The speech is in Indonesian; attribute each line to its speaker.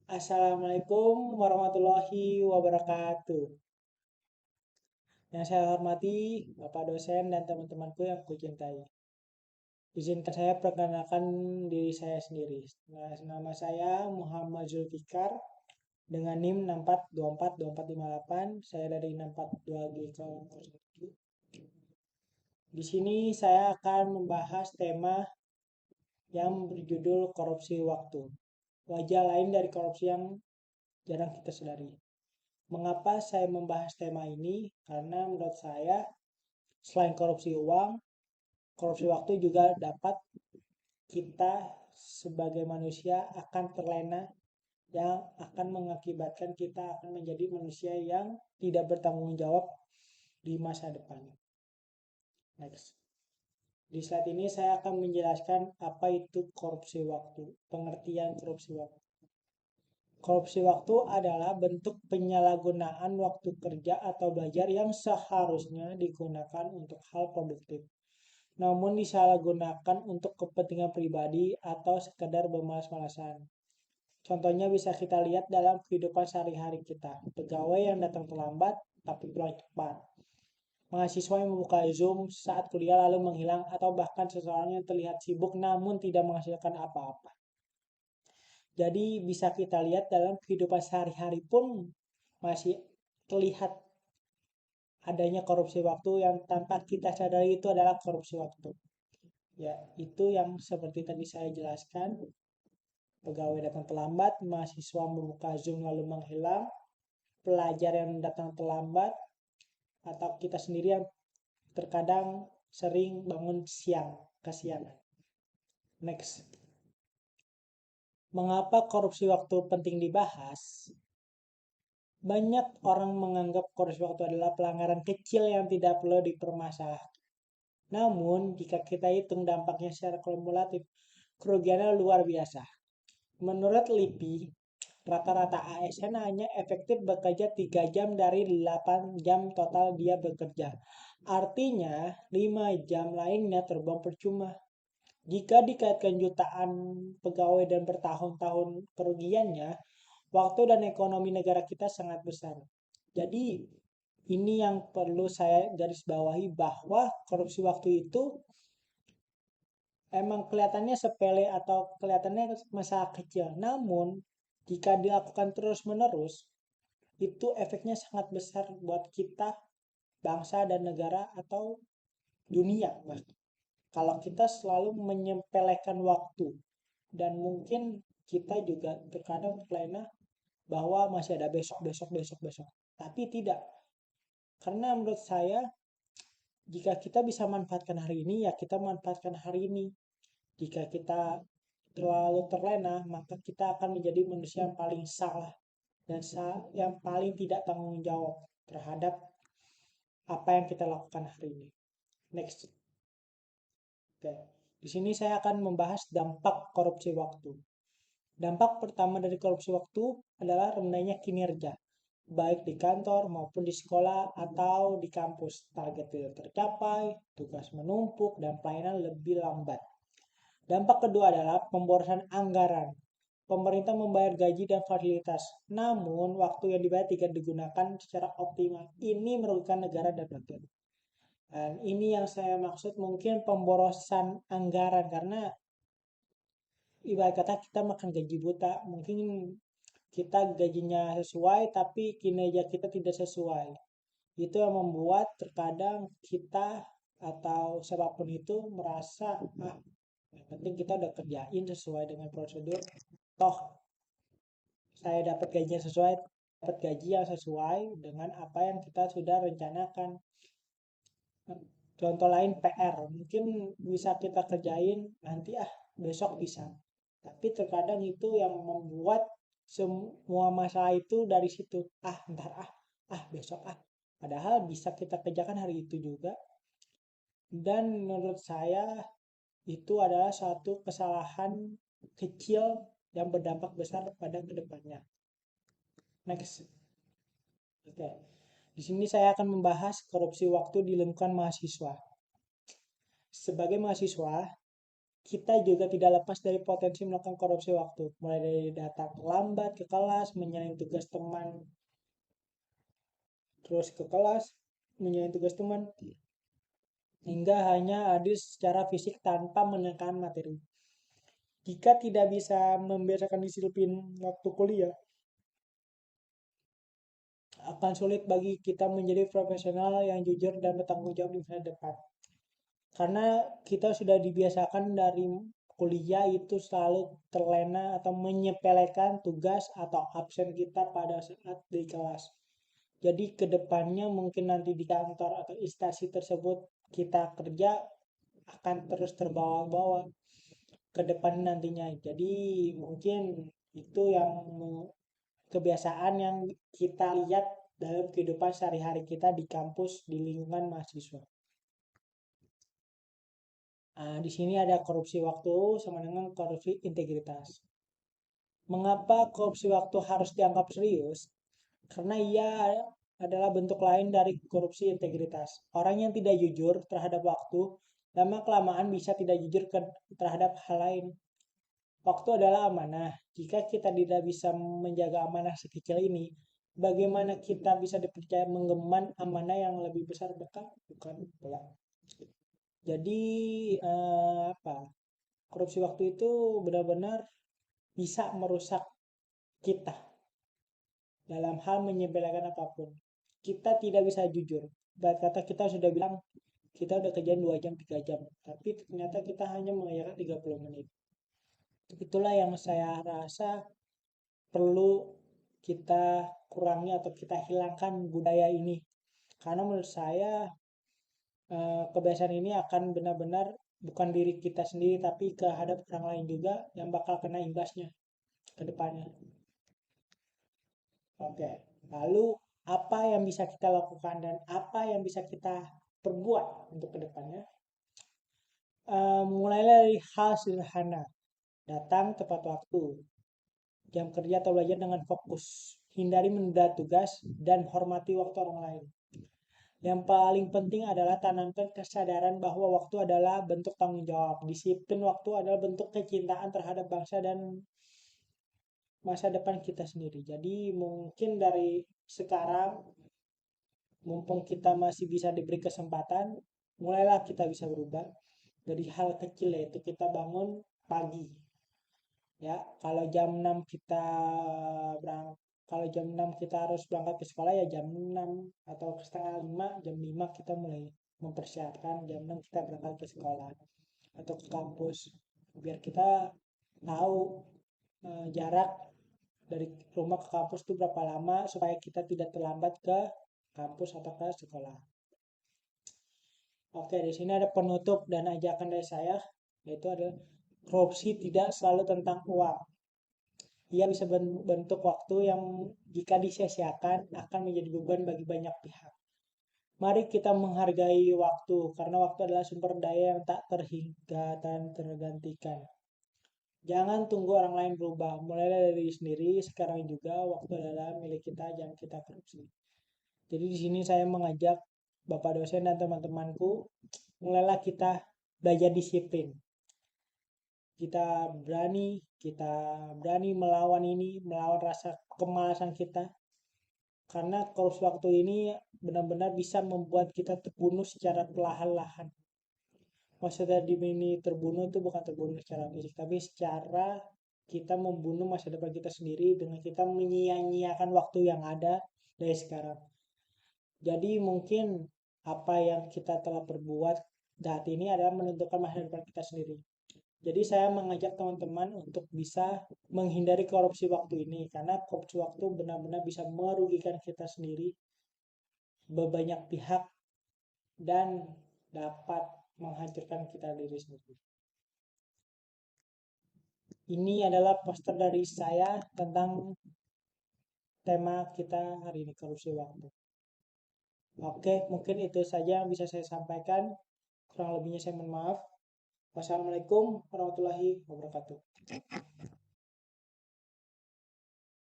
Speaker 1: Assalamualaikum warahmatullahi wabarakatuh. Yang saya hormati Bapak dosen dan teman-temanku yang kucintai. Izinkan saya perkenalkan diri saya sendiri. Nama saya Muhammad Zulfikar dengan NIM 64242458. Saya dari 642G Kampus. Di sini saya akan membahas tema yang berjudul korupsi waktu. Wajah lain dari korupsi yang jarang kita sadari. Mengapa saya membahas tema ini? Karena menurut saya, selain korupsi uang, korupsi waktu juga dapat kita sebagai manusia akan terlena yang akan mengakibatkan kita akan menjadi manusia yang tidak bertanggung jawab di masa depan. Next. Di slide ini saya akan menjelaskan apa itu korupsi waktu, pengertian korupsi waktu. Korupsi waktu adalah bentuk penyalahgunaan waktu kerja atau belajar yang seharusnya digunakan untuk hal produktif, namun disalahgunakan untuk kepentingan pribadi atau sekedar bermalas-malasan. Contohnya bisa kita lihat dalam kehidupan sehari-hari kita. Pegawai yang datang terlambat tapi pulang cepat. Mahasiswa yang membuka Zoom saat kuliah lalu menghilang, atau bahkan seseorang yang terlihat sibuk namun tidak menghasilkan apa-apa. Jadi bisa kita lihat dalam kehidupan sehari-hari pun masih terlihat adanya korupsi waktu yang tanpa kita sadari itu adalah korupsi waktu. Ya, itu yang seperti tadi saya jelaskan. Pegawai datang terlambat, mahasiswa membuka Zoom lalu menghilang, pelajar yang datang terlambat, atau kita sendiri yang terkadang sering bangun siang, kesiangan. Next. Mengapa korupsi waktu penting dibahas? Banyak orang menganggap korupsi waktu adalah pelanggaran kecil yang tidak perlu dipermasalahkan. Namun, jika kita hitung dampaknya secara kumulatif, kerugiannya luar biasa. Menurut LIPI, rata-rata ASN hanya efektif bekerja 3 jam dari 8 jam total dia bekerja. Artinya, 5 jam lainnya terbuang percuma. Jika dikaitkan jutaan pegawai dan bertahun-tahun kerugiannya, waktu dan ekonomi negara kita sangat besar. Jadi, ini yang perlu saya garis bawahi bahwa korupsi waktu itu emang kelihatannya sepele atau kelihatannya masalah kecil. Namun, jika dilakukan terus-menerus, itu efeknya sangat besar buat kita, bangsa dan negara atau dunia. Kalau kita selalu menyepelekan waktu, dan mungkin kita juga terkadang terlena bahwa masih ada besok, besok, besok, besok. Tapi tidak. Karena menurut saya, jika kita bisa manfaatkan hari ini, ya kita manfaatkan hari ini. Jika kita terlalu terlena, maka kita akan menjadi manusia yang paling salah dan yang paling tidak tanggung jawab terhadap apa yang kita lakukan hari ini. Next. Oke. Di sini saya akan membahas dampak korupsi waktu. Dampak pertama dari korupsi waktu adalah rendahnya kinerja, baik di kantor maupun di sekolah atau di kampus. Target tidak tercapai, tugas menumpuk, dan pelayanan lebih lambat. Dampak kedua adalah pemborosan anggaran. Pemerintah membayar gaji dan fasilitas, namun waktu yang dibayar tidak digunakan secara optimal. Ini merugikan negara dan rakyat. Dan ini yang saya maksud mungkin pemborosan anggaran, karena ibarat kata kita makan gaji buta. Mungkin kita gajinya sesuai tapi kinerja kita tidak sesuai. Itu yang membuat terkadang kita atau siapapun itu merasa yang penting kita udah kerjain sesuai dengan prosedur. Toh saya dapat gaji yang sesuai, dapat gaji yang sesuai dengan apa yang kita sudah rencanakan. Contoh lain PR, mungkin bisa kita kerjain nanti besok bisa. Tapi terkadang itu yang membuat semua masalah itu dari situ. Ntar besok Padahal bisa kita kerjakan hari itu juga. Dan menurut saya itu adalah suatu kesalahan kecil yang berdampak besar pada kedepannya. Next. Oke. Di sini saya akan membahas korupsi waktu di lingkungan mahasiswa. Sebagai mahasiswa, kita juga tidak lepas dari potensi melakukan korupsi waktu, mulai dari datang lambat ke kelas, menyalahin tugas teman, terus ke kelas, menyalahin tugas teman, hingga hanya hadir secara fisik tanpa menekan materi. Jika tidak bisa membiasakan disiplin waktu kuliah, akan sulit bagi kita menjadi profesional yang jujur dan bertanggung jawab di masa depan. Karena kita sudah dibiasakan dari kuliah itu selalu terlena atau menyepelekan tugas atau absen kita pada saat di kelas. Jadi kedepannya mungkin nanti di kantor atau instansi tersebut kita kerja akan terus terbawa-bawa ke depan nantinya. Jadi mungkin itu yang kebiasaan yang kita lihat dalam kehidupan sehari-hari kita di kampus di lingkungan mahasiswa. Nah, di sini ada korupsi waktu sama dengan korupsi integritas. Mengapa korupsi waktu harus dianggap serius? Karena ia adalah bentuk lain dari korupsi integritas. Orang yang tidak jujur terhadap waktu, lama-kelamaan bisa tidak jujur terhadap hal lain. Waktu adalah amanah. Jika kita tidak bisa menjaga amanah sekecil ini, bagaimana kita bisa dipercaya menggemban amanah yang lebih besar? Bukan pula. Jadi apa? Korupsi waktu itu benar-benar bisa merusak kita dalam hal menyepelekan apapun. Kita tidak bisa jujur. Dan kata kita sudah bilang kita udah kerjaan 2 jam 3 jam, tapi ternyata kita hanya mengerjakan 30 menit. Itulah yang saya rasa perlu kita kurangi atau kita hilangkan budaya ini. Karena menurut saya kebiasaan ini akan benar-benar bukan diri kita sendiri tapi kehadap orang lain juga yang bakal kena imbasnya ke depannya. Oke, lalu apa yang bisa kita lakukan dan apa yang bisa kita perbuat untuk kedepannya? Mulailah dari hal sederhana, datang tepat waktu, jam kerja atau belajar dengan fokus, hindari menunda tugas dan hormati waktu orang lain. Yang paling penting adalah tanamkan kesadaran bahwa waktu adalah bentuk tanggung jawab. Disiplin waktu adalah bentuk kecintaan terhadap bangsa dan masa depan kita sendiri. Jadi mungkin dari sekarang, mumpung kita masih bisa diberi kesempatan, mulailah kita bisa berubah dari hal kecil, yaitu kita bangun pagi. Ya, kalau jam 6 kita berangkat, kalau jam 6 kita harus berangkat ke sekolah ya jam 6 atau setengah 5, jam 5 kita mulai mempersiapkan, jam 6 kita berangkat ke sekolah atau ke kampus biar kita tahu jarak dari rumah ke kampus itu berapa lama supaya kita tidak terlambat ke kampus atau ke sekolah. Oke, di sini ada penutup dan ajakan dari saya, yaitu adalah korupsi tidak selalu tentang uang. Ia bisa bentuk waktu yang jika disia-siakan akan menjadi beban bagi banyak pihak. Mari kita menghargai waktu, karena waktu adalah sumber daya yang tak terhingga dan tergantikan. Jangan tunggu orang lain berubah, mulailah dari diri sendiri. Sekarang juga waktu adalah milik kita, jangan kita korupsi. Jadi di sini saya mengajak Bapak dosen dan teman-temanku, mulailah kita belajar disiplin. Kita berani melawan ini, melawan rasa kemalasan kita. Karena korupsi waktu ini benar-benar bisa membuat kita terbunuh secara perlahan-lahan. Maksudnya di ini terbunuh itu bukan terbunuh secara fisik, tapi secara kita membunuh masa depan kita sendiri dengan kita menyia-nyiakan waktu yang ada dari sekarang. Jadi mungkin apa yang kita telah perbuat saat ini adalah menentukan masa depan kita sendiri. Jadi saya mengajak teman-teman untuk bisa menghindari korupsi waktu ini karena korupsi waktu benar-benar bisa merugikan kita sendiri, berbanyak pihak dan dapat menghancurkan kita diri sendiri. Ini adalah poster dari saya tentang tema kita hari ini, korupsi waktu. Oke, mungkin itu saja yang bisa saya sampaikan. Kurang lebihnya saya mohon maaf. Wassalamualaikum warahmatullahi wabarakatuh.